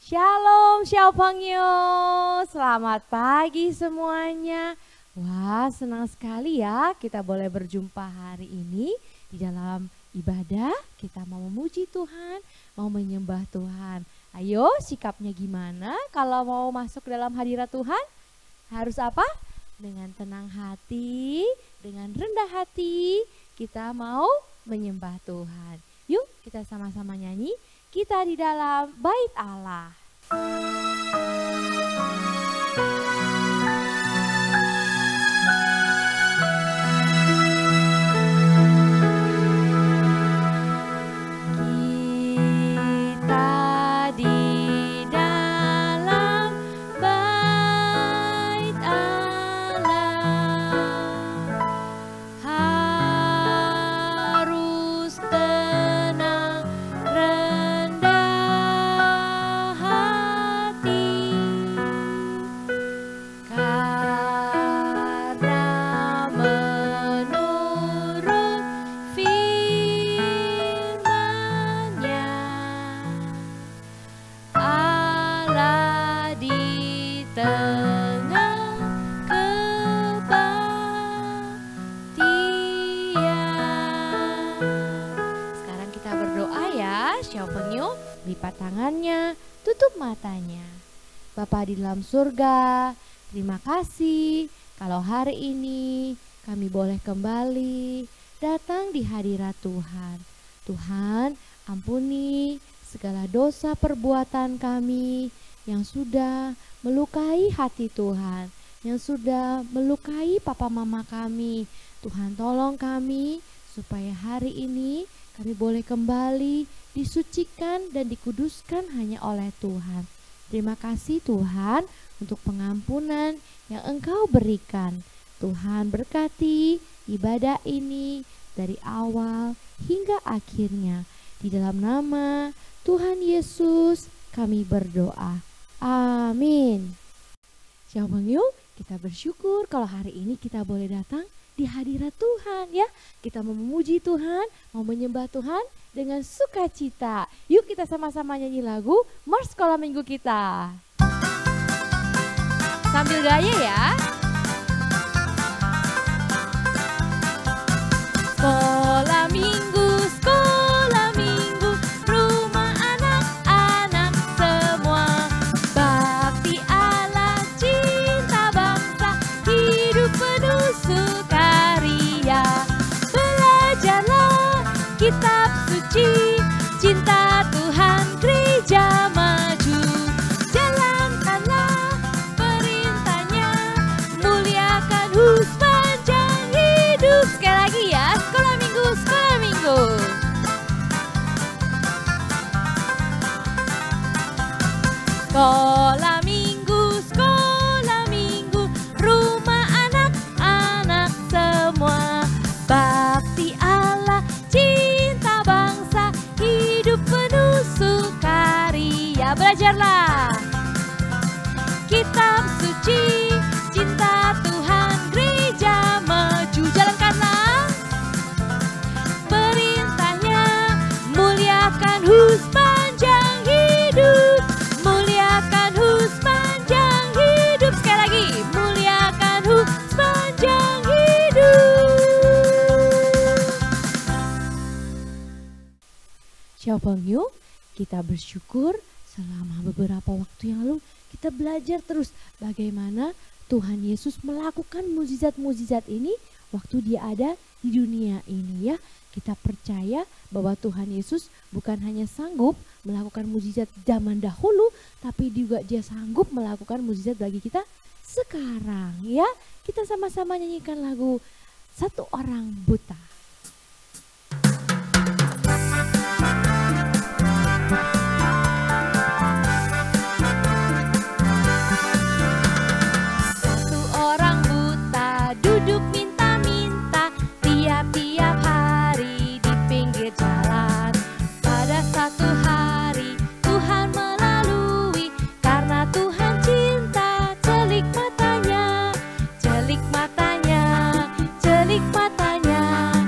Shalom Xiaopengyo, selamat pagi semuanya. Wah, senang sekali ya kita boleh berjumpa hari ini di dalam ibadah. Kita mau memuji Tuhan, mau menyembah Tuhan. Ayo, sikapnya gimana kalau mau masuk dalam hadirat Tuhan? Harus apa? Dengan tenang hati, dengan rendah hati, kita mau menyembah Tuhan. Yuk kita sama-sama nyanyi, kita di dalam bait Allah. Lipat tangannya, tutup matanya. Bapa di dalam surga, terima kasih kalau hari ini kami boleh kembali datang di hadirat Tuhan. Tuhan, ampuni segala dosa perbuatan kami yang sudah melukai hati Tuhan, yang sudah melukai papa mama kami. Tuhan, tolong kami supaya hari ini kami boleh kembali disucikan dan dikuduskan hanya oleh Tuhan. Terima kasih Tuhan untuk pengampunan yang Engkau berikan. Tuhan berkati ibadah ini dari awal hingga akhirnya. Di dalam nama Tuhan Yesus kami berdoa. Amin. Xiaopengyo, kita bersyukur kalau hari ini kita boleh datang di hadirat Tuhan ya. Kita mau memuji Tuhan, mau menyembah Tuhan dengan sukacita. Yuk kita sama-sama nyanyi lagu Mars Sekolah Minggu kita. Sambil gaya ya. Sekolah minggu, rumah anak-anak semua. Bakti Allah, cinta bangsa, hidup penuh sukaria. Belajarlah kitab suci, cinta Tuhan gereja maju. Jalankanlah perintahnya, muliakan sepanjang hidup. Sekali lagi ya, sekolah minggu, sekolah minggu. Sekolah minggu, rumah anak-anak semua. Bakti Allah, cinta bangsa, hidup penuh sukaria. Belajarlah kitab suci, cinta Tuhan gereja maju. Jalankanlah perintahnya, muliakan sepanjang hidup. Muliakan sepanjang hidup. Sekali lagi, muliakan sepanjang hidup. Xiaopengyo, kita bersyukur selama beberapa waktu yang lalu kita belajar terus bagaimana Tuhan Yesus melakukan mukjizat-mukjizat ini waktu dia ada di dunia ini ya. Kita percaya bahwa Tuhan Yesus bukan hanya sanggup melakukan mukjizat zaman dahulu, tapi juga dia sanggup melakukan mukjizat bagi kita sekarang ya. Kita sama-sama nyanyikan lagu Satu Orang Buta. Duduk minta-minta tiap-tiap hari di pinggir jalan. Pada satu hari Tuhan melalui, karena Tuhan cinta. Celik matanya, celik matanya, celik matanya.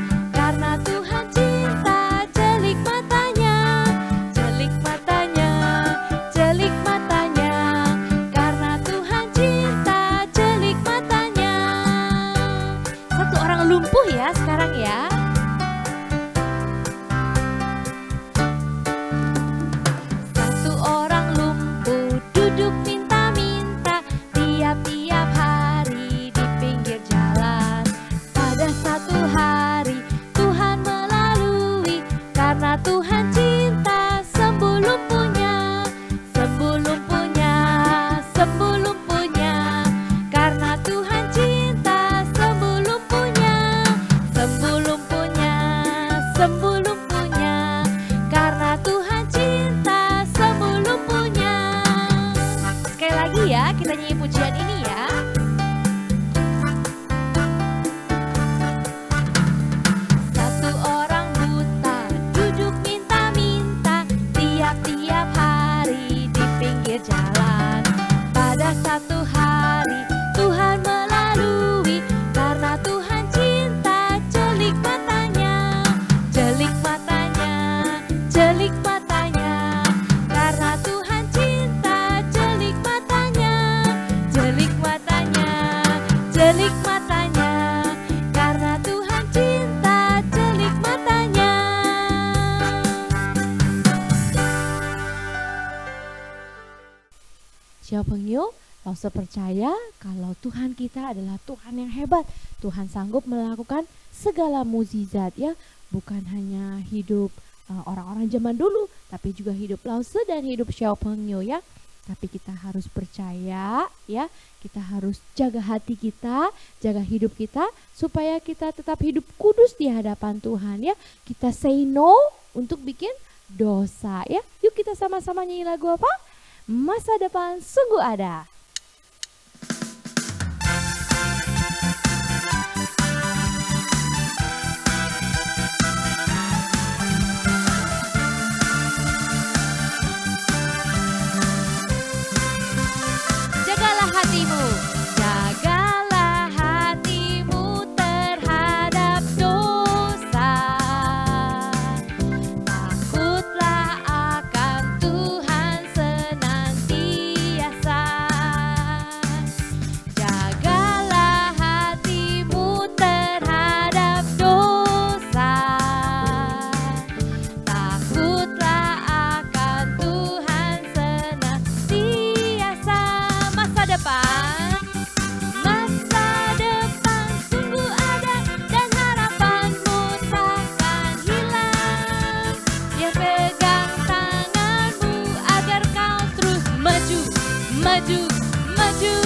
celik matanya, karena Tuhan cinta celik matanya. Siapa penyu? Lause percaya kalau Tuhan kita adalah Tuhan yang hebat. Tuhan sanggup melakukan segala mukjizat ya. Bukan hanya hidup orang-orang zaman dulu, tapi juga hidup Lause dan hidup Xiao Pengyu ya. Tapi kita harus percaya ya. Kita harus jaga hati kita, jaga hidup kita supaya kita tetap hidup kudus di hadapan Tuhan ya. Kita say no untuk bikin dosa ya. Yuk kita sama-sama nyanyi lagu apa? Masa depan sungguh ada. Hatimu, jagalah hatimu terhadap dosa. Takutlah akan Tuhan senantiasa. Jagalah hatimu terhadap dosa. Takutlah akan Tuhan senantiasa. Masa depan sungguh ada dan harapanmu takkan hilang. Dia pegang tanganmu agar kau terus maju, maju, maju.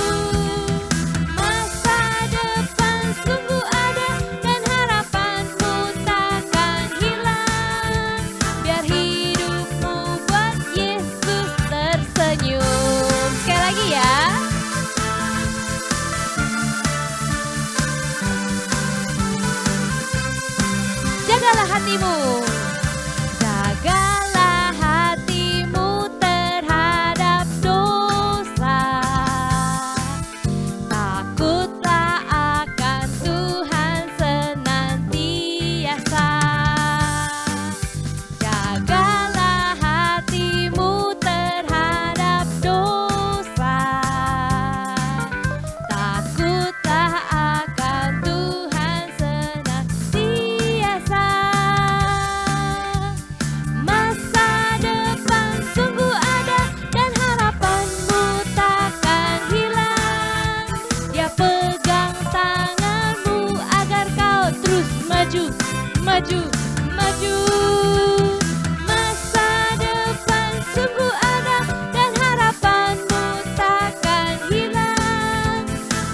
Masa depan sungguh ada dan harapanmu takkan hilang. Biar hidupmu buat Yesus tersenyum. Sekali lagi ya. Jagalah hatimu, jagalah hatimu terhadap dosa. Takutlah akan Tuhan senantiasa. Jagalah hatimu terhadap dosa. Takutlah akan Tuhan senantiasa. Masa depan sungguh ada dan harapanmu takkan hilang. Dia pegang tanganmu agar kau terus maju, maju, maju. Masa depan sungguh ada dan harapanmu takkan hilang.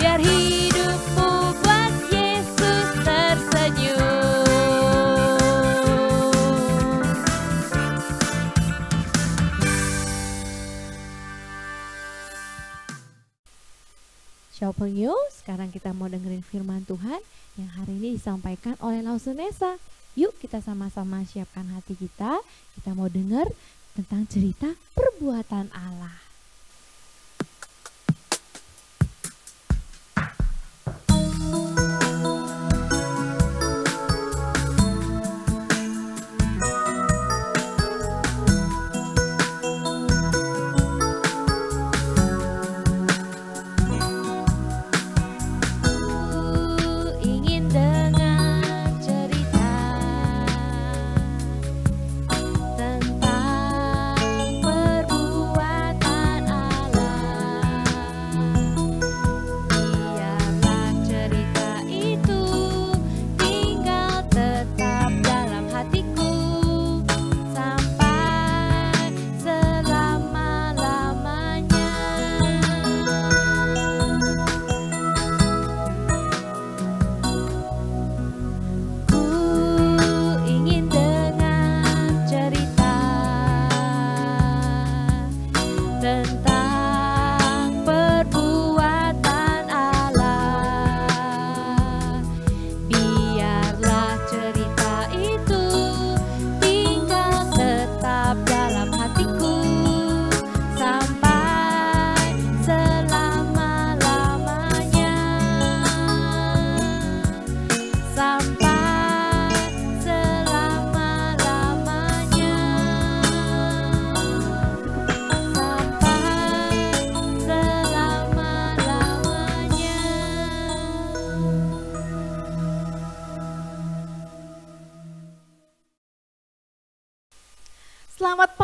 Biar hidupmu buat Yesus tersenyum. Xiao Pengyu, sekarang kita mau dengerin firman Tuhan yang hari ini disampaikan oleh Lause Nesa. Yuk kita sama-sama siapkan hati kita. Kita mau dengar tentang cerita perbuatan Allah. Ingin dengar cerita tentang perbuatan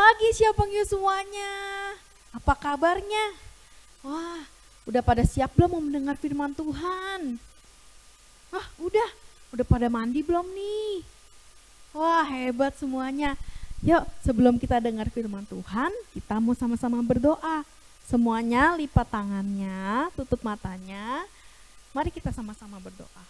pagi Siapeng Yu semuanya. Apa kabarnya? Wah, udah pada siap belum mau mendengar firman Tuhan? Wah, udah pada mandi belum nih? Wah, hebat semuanya. Yuk, sebelum kita dengar firman Tuhan, kita mau sama-sama berdoa. Semuanya lipat tangannya, tutup matanya. Mari kita sama-sama berdoa.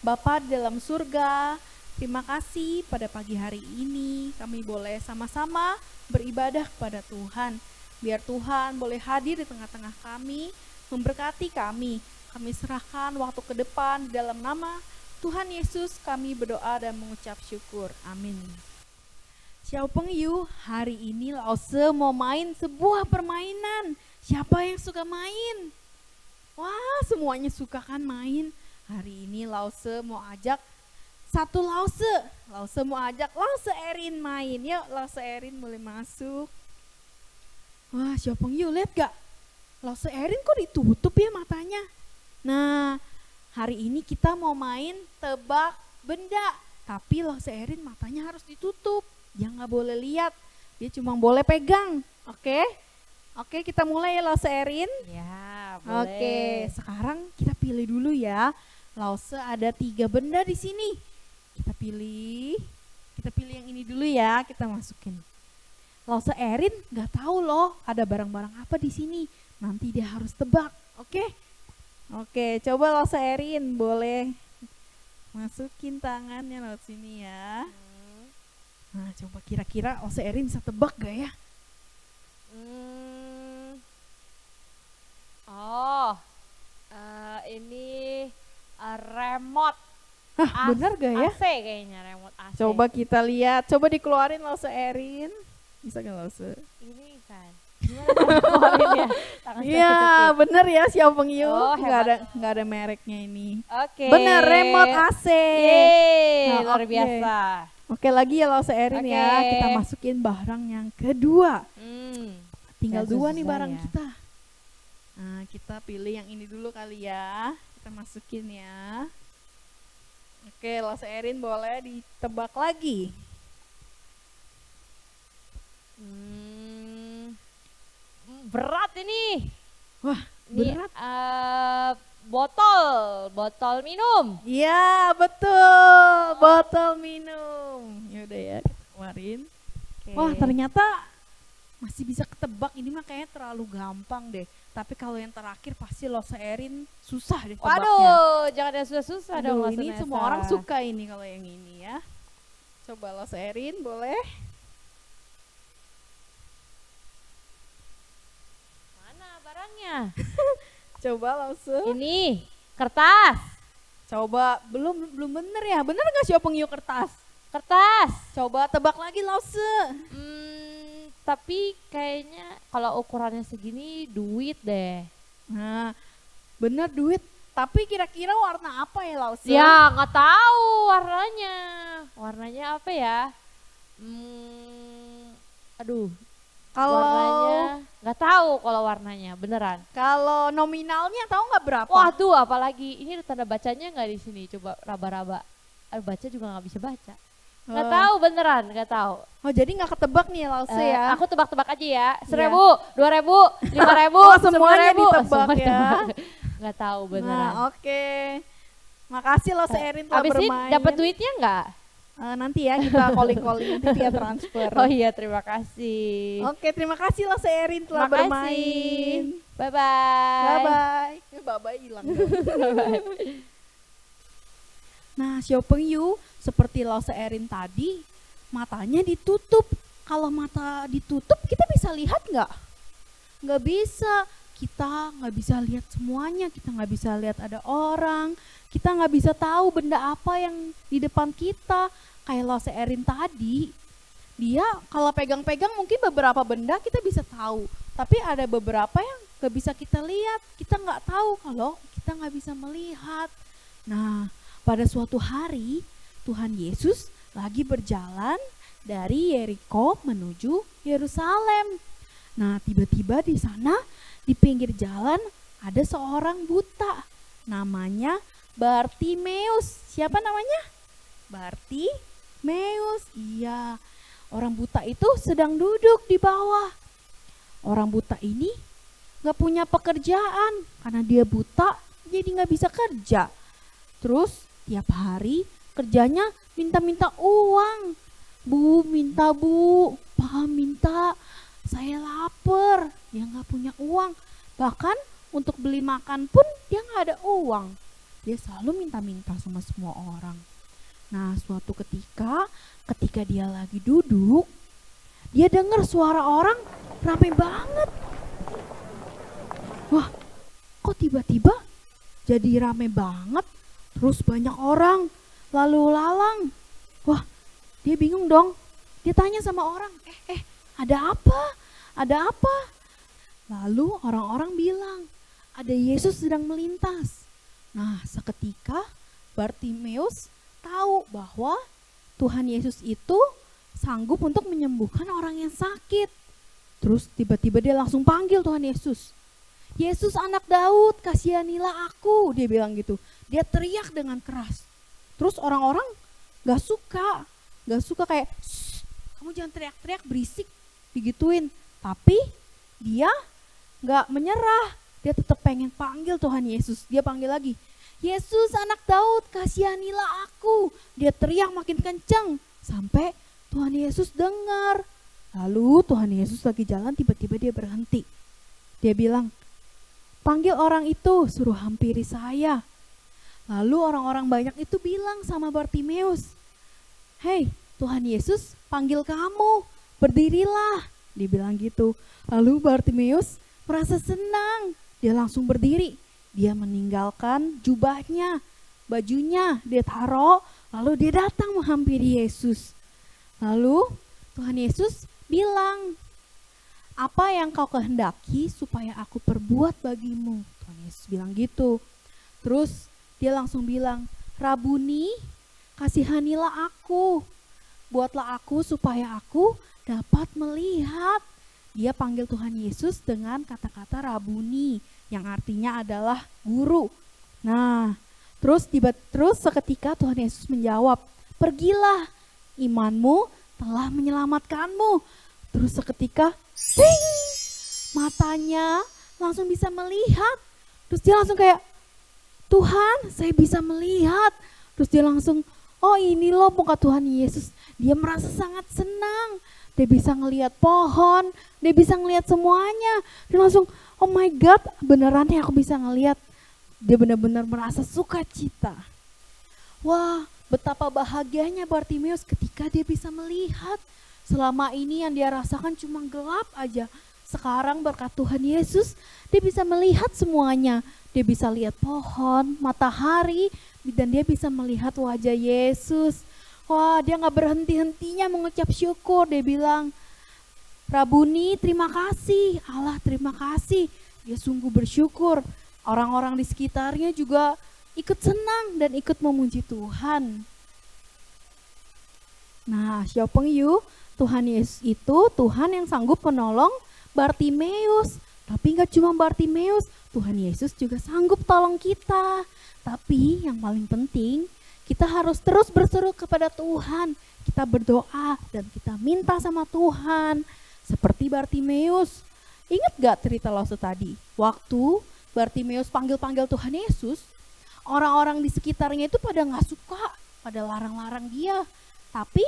Bapa di dalam surga, terima kasih pada pagi hari ini kami boleh sama-sama beribadah kepada Tuhan. Biar Tuhan boleh hadir di tengah-tengah kami, memberkati kami. Kami serahkan waktu ke depan di dalam nama Tuhan Yesus kami berdoa dan mengucap syukur. Amin. Siapeng Yu, hari ini Lause mau main sebuah permainan. Siapa yang suka main? Wah, semuanya suka kan main. Hari ini Lause mau ajak satu Lause. Lause mau ajak Lause Erin main. Yuk, Lause Erin boleh masuk. Wah, Siapeng Yu, lihat gak? Lause Erin kok ditutup ya matanya? Nah, hari ini kita mau main tebak benda. Tapi Lause Erin matanya harus ditutup. Dia gak boleh lihat. Dia cuma boleh pegang. Oke? Oke, kita mulai ya Lause Erin. Ya, boleh. Oke, sekarang kita pilih dulu ya. Lause ada 3 benda di sini. Kita pilih yang ini dulu ya, kita masukin. Lause Erin nggak tahu loh ada barang-barang apa di sini. Nanti dia harus tebak, oke? Oke, coba Lause Erin boleh masukin tangannya lewat sini ya. Nah, coba kira-kira Lause Erin bisa tebak gak ya? Ini remote. Bener gak ya? AC kayaknya, remote AC. Coba kita lihat, coba dikeluarin Lause Erin. Bisa gak Lause? Ini kan. Gimana keluarinnya? Iya, bener ya Siapeng Yu. Oh, nggak ada mereknya ini. Oke. Bener, remote AC. Yeay, Nah, luar oke. biasa. Oke, lagi ya Lause Erin Oke. ya. Kita masukin barang yang kedua. Tinggal Ya, 2 susah nih barang ya. kita. Nah, kita pilih yang ini dulu kali ya. Kita masukin ya. Oke, Lause Erin boleh ditebak lagi. Berat ini. Wah, Ini, berat. botol minum. Iya, betul. Botol minum. Yaudah ya, kita keluarin. Oke. Wah, ternyata masih bisa ketebak. Ini mah kayaknya terlalu gampang deh. Tapi kalau yang terakhir pasti Lause Erin susah deh tebaknya. Waduh, jangan yang susah-susah dong. Aduh, Mas ini Nesa. semua orang suka ini kalau yang ini ya. Coba Lause Erin boleh. Mana barangnya? Coba Lause. Ini kertas. Coba belum bener ya. Bener nggak Siapeng Yu kertas? Kertas. Coba tebak lagi Lause. Tapi kayaknya kalau ukurannya segini duit deh. Nah, bener duit. Tapi kira-kira warna apa ya Lause? Ya nggak tahu warnanya. Warnanya apa ya? Aduh. Warnanya nggak tahu kalau warnanya beneran. Kalau nominalnya tahu nggak berapa? Waduh, apalagi ini tanda bacanya nggak di sini? Coba raba-raba. Baca juga nggak bisa baca. Nggak tahu beneran, nggak tahu. Oh, jadi nggak ketebak nih Lause ya? Aku tebak-tebak aja ya. 1.000, 2.000, 5.000, Oh, semuanya 10.000. ditebak Semua ya. ditebak. Nggak tahu beneran. Nah, oke. Makasih Lause Erin telah Abis ini bermain. dapat duitnya nggak? Nanti ya kita calling-calling nanti via transfer. Oh iya, terima kasih. Oke, terima kasih Lause Erin telah Makasih. bermain. Bye-bye. Bye-bye. Bye-bye hilang. Nah, Siapeng Yu seperti Lause Erin tadi, matanya ditutup. Kalau mata ditutup kita bisa lihat nggak? Nggak bisa. Kita nggak bisa lihat semuanya. Kita nggak bisa lihat ada orang. Kita nggak bisa tahu benda apa yang di depan kita. Kayak Lause Erin tadi, dia kalau pegang-pegang mungkin beberapa benda kita bisa tahu. Tapi ada beberapa yang nggak bisa kita lihat. Kita nggak tahu kalau kita nggak bisa melihat. Nah, pada suatu hari Tuhan Yesus lagi berjalan dari Yeriko menuju Yerusalem. Nah, tiba-tiba di sana di pinggir jalan ada seorang buta. Namanya Bartimeus. Siapa namanya? Bartimeus. Iya. orang buta itu sedang duduk di bawah. Orang buta ini gak punya pekerjaan karena dia buta, jadi gak bisa kerja. Terus tiap hari kerjanya minta-minta uang. Bu, minta bu, Pak minta, saya lapar. Dia gak punya uang. Bahkan untuk beli makan pun dia gak ada uang. Dia selalu minta-minta sama semua orang. Nah, suatu ketika dia lagi duduk, dia dengar suara orang ramai banget. Wah, kok tiba-tiba jadi ramai banget? Terus banyak orang lalu lalang. Wah, dia bingung dong. Dia tanya sama orang, ada apa? Ada apa? Lalu orang-orang bilang, ada Yesus sedang melintas. Nah, seketika Bartimeus tahu bahwa Tuhan Yesus itu sanggup untuk menyembuhkan orang yang sakit. Terus tiba-tiba dia langsung panggil Tuhan Yesus. Yesus anak Daud, kasihanilah aku, dia bilang gitu. Dia teriak dengan keras. Terus orang-orang gak suka kayak, kamu jangan teriak-teriak berisik, digituin. Tapi dia gak menyerah, dia tetap pengen panggil Tuhan Yesus. Dia panggil lagi, Yesus anak Daud, kasihanilah aku. Dia teriak makin kencang sampai Tuhan Yesus dengar. Lalu Tuhan Yesus lagi jalan, tiba-tiba dia berhenti. Dia bilang, panggil orang itu, suruh hampiri saya. Lalu orang-orang banyak itu bilang sama Bartimeus, hei, Tuhan Yesus panggil kamu, berdirilah. Dia bilang gitu. Lalu Bartimeus merasa senang, dia langsung berdiri. Dia meninggalkan jubahnya, bajunya dia taruh, lalu dia datang menghampiri Yesus. Lalu Tuhan Yesus bilang, apa yang kau kehendaki supaya aku perbuat bagimu? Tuhan Yesus bilang gitu. Terus dia langsung bilang, Rabuni, kasihanilah aku. Buatlah aku supaya aku dapat melihat. Dia panggil Tuhan Yesus dengan kata-kata Rabuni, yang artinya adalah guru. Nah, terus seketika Tuhan Yesus menjawab, pergilah, imanmu telah menyelamatkanmu. Terus seketika, ding, matanya langsung bisa melihat. Terus dia langsung kayak, Tuhan, saya bisa melihat. Terus dia langsung, oh ini loh muka Tuhan Yesus. Dia merasa sangat senang. Dia bisa ngelihat pohon, dia bisa ngelihat semuanya. Dia langsung, oh my God, beneran ya aku bisa ngelihat. Dia benar-benar merasa sukacita. Wah, betapa bahagianya Bartimeus ketika dia bisa melihat. Selama ini yang dia rasakan cuma gelap aja. Sekarang berkat Tuhan Yesus, dia bisa melihat semuanya. Dia bisa lihat pohon, matahari, dan dia bisa melihat wajah Yesus. Wah, dia gak berhenti-hentinya mengucap syukur. Dia bilang, Rabuni terima kasih, Allah terima kasih. Dia sungguh bersyukur. Orang-orang di sekitarnya juga ikut senang dan ikut memuji Tuhan. Nah, Siopeng Yu, Tuhan Yesus itu Tuhan yang sanggup menolong Bartimeus. Tapi gak cuma Bartimeus, Tuhan Yesus juga sanggup tolong kita. Tapi yang paling penting, kita harus terus berseru kepada Tuhan. Kita berdoa dan kita minta sama Tuhan. Seperti Bartimeus. Ingat gak cerita Lause tadi? Waktu Bartimeus panggil-panggil Tuhan Yesus, orang-orang di sekitarnya itu pada gak suka, pada larang-larang dia. Tapi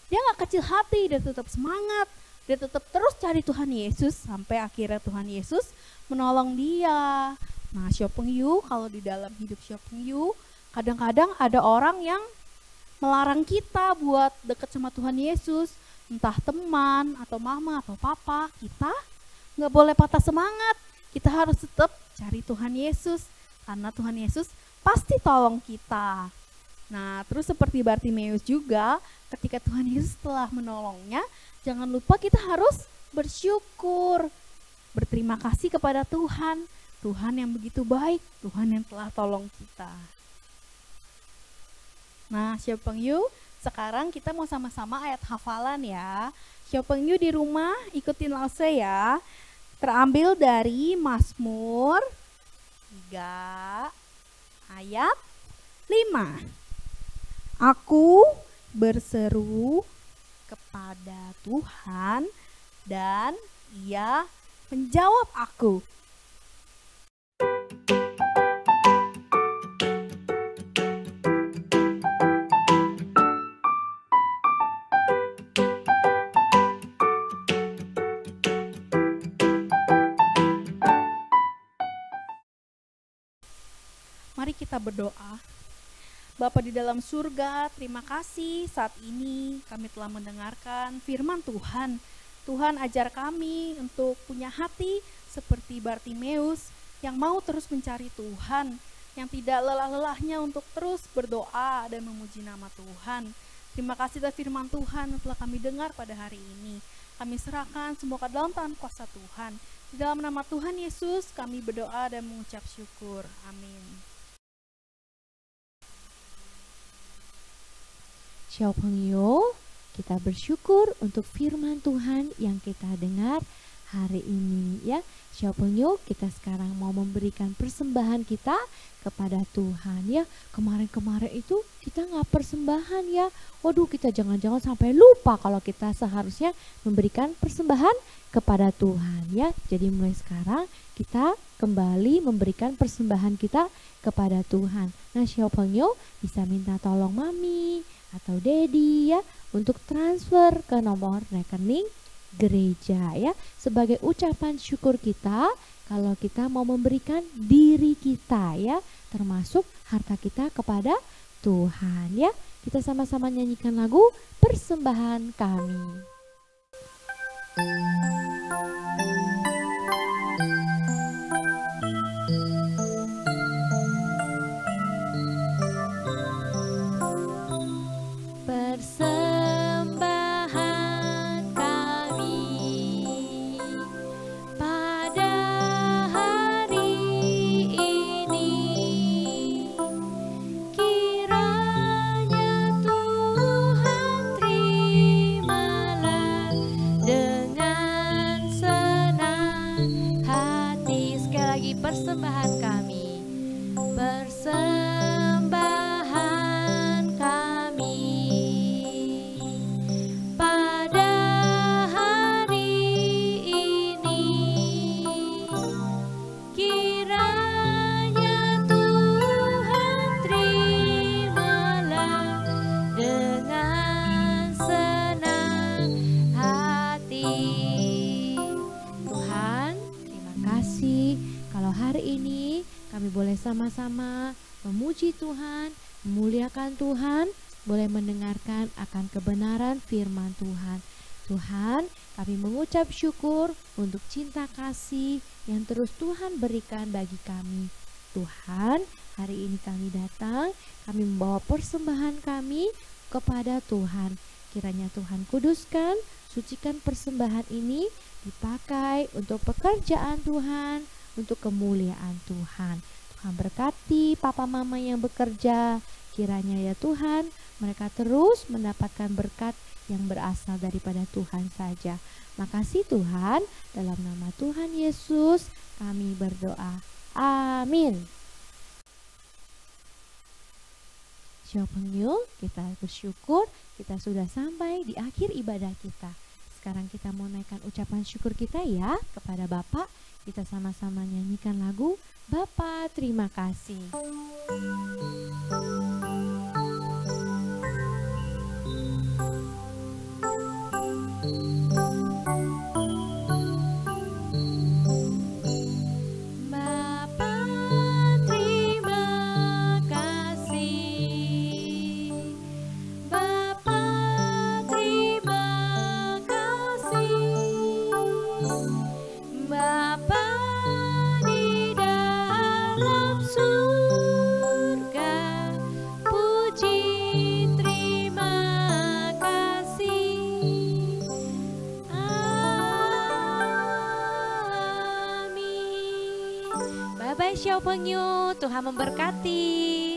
dia gak kecil hati, dia tetap semangat. Dia tetap terus cari Tuhan Yesus sampai akhirnya Tuhan Yesus menolong dia. Nah, Siopeng Yu, kalau di dalam hidup Siopeng Yu, kadang-kadang ada orang yang melarang kita buat deket sama Tuhan Yesus. Entah teman atau mama atau papa, kita gak boleh patah semangat. Kita harus tetap cari Tuhan Yesus, karena Tuhan Yesus pasti tolong kita. Nah, terus seperti Bartimeus juga, ketika Tuhan Yesus telah menolongnya, jangan lupa kita harus bersyukur, berterima kasih kepada Tuhan. Tuhan yang begitu baik, Tuhan yang telah tolong kita. Nah, Siopeng Yu, sekarang kita mau sama-sama ayat hafalan ya. Siopeng Yu di rumah ikutin Lause ya. Terambil dari Mazmur 3 ayat 5. Aku berseru kepada Tuhan dan Ia menjawab aku. Mari kita berdoa. Bapa di dalam surga, terima kasih saat ini kami telah mendengarkan firman Tuhan. Tuhan ajar kami untuk punya hati seperti Bartimeus yang mau terus mencari Tuhan, yang tidak lelah-lelahnya untuk terus berdoa dan memuji nama Tuhan. Terima kasih atas firman Tuhan yang telah kami dengar pada hari ini. Kami serahkan semua ke dalam tangan kuasa Tuhan. Di dalam nama Tuhan Yesus kami berdoa dan mengucap syukur. Amin. 小朋友, kita bersyukur untuk firman Tuhan yang kita dengar hari ini ya. 小朋友, kita sekarang mau memberikan persembahan kita kepada Tuhan ya. Kemarin-kemarin itu kita nggak persembahan ya. Waduh, kita jangan-jangan sampai lupa kalau kita seharusnya memberikan persembahan kepada Tuhan ya. Jadi mulai sekarang kita kembali memberikan persembahan kita kepada Tuhan. Nah, 小朋友 bisa minta tolong mami atau Dedi ya untuk transfer ke nomor rekening gereja ya, sebagai ucapan syukur kita kalau kita mau memberikan diri kita ya, termasuk harta kita kepada Tuhan ya. Kita sama-sama nyanyikan lagu Persembahan Kami. Persembahan kami, persembahan kami pada hari ini, kiranya Tuhan terimalah dengan senang hati. Tuhan, terima kasih kalau hari ini kami boleh sama-sama memuji Tuhan, memuliakan Tuhan, boleh mendengarkan akan kebenaran firman Tuhan. Tuhan, kami mengucap syukur untuk cinta kasih yang terus Tuhan berikan bagi kami. Tuhan, hari ini kami datang, kami membawa persembahan kami kepada Tuhan. Kiranya Tuhan kuduskan, sucikan persembahan ini, dipakai untuk pekerjaan Tuhan, untuk kemuliaan Tuhan. Tuhan berkati papa mama yang bekerja. Kiranya ya Tuhan, mereka terus mendapatkan berkat yang berasal daripada Tuhan saja. Makasih Tuhan, dalam nama Tuhan Yesus kami berdoa. Amin. 小朋友, kita bersyukur kita sudah sampai di akhir ibadah kita. Sekarang kita mau naikkan ucapan syukur kita ya kepada Bapak. Kita sama-sama nyanyikan lagu Bapa Terima Kasih. Bye-bye 小朋友, Tuhan memberkati.